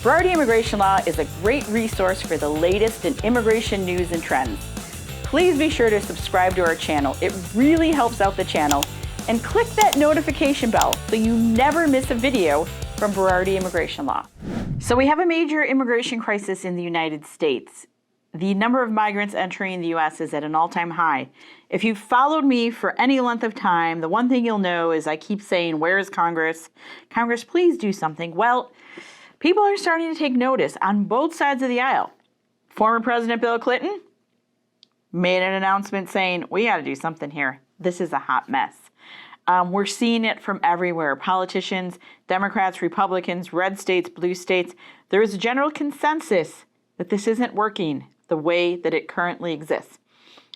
Berardi Immigration Law is a great resource for the latest in immigration news and trends. Please be sure to subscribe to our channel. It really helps out the channel. And click that notification bell so you never miss a video from Berardi Immigration Law. So we have a major immigration crisis in the United States. The number of migrants entering the U.S. is at an all-time high. If you've followed me for any length of time, the one thing you'll know is I keep saying, where is Congress? Congress, please do something. Well, people are starting to take notice on both sides of the aisle. Former President Bill Clinton made an announcement saying, we got to do something here. This is a hot mess. We're seeing it from everywhere. Politicians, Democrats, Republicans, red states, blue states. There is a general consensus that this isn't working the way that it currently exists.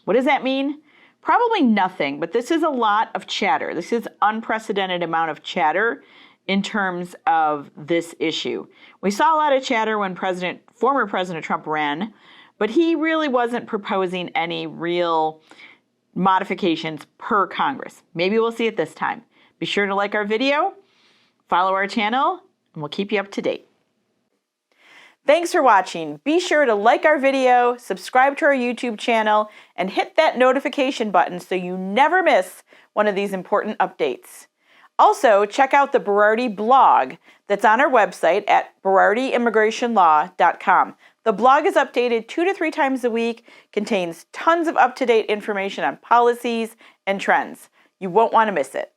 What does that mean? Probably nothing, but this is a lot of chatter. This is unprecedented amount of chatter in terms of this issue. We saw a lot of chatter when former President Trump ran, but he really wasn't proposing any real modifications per Congress. Maybe we'll see it this time. Be sure to like our video, follow our channel, and we'll keep you up to date. Thanks for watching. Be sure to like our video, subscribe to our YouTube channel, and hit that notification button so you never miss one of these important updates. Also, check out the Berardi blog that's on our website at berardiimmigrationlaw.com. The blog is updated 2 to 3 times a week, contains tons of up-to-date information on policies and trends. You won't want to miss it.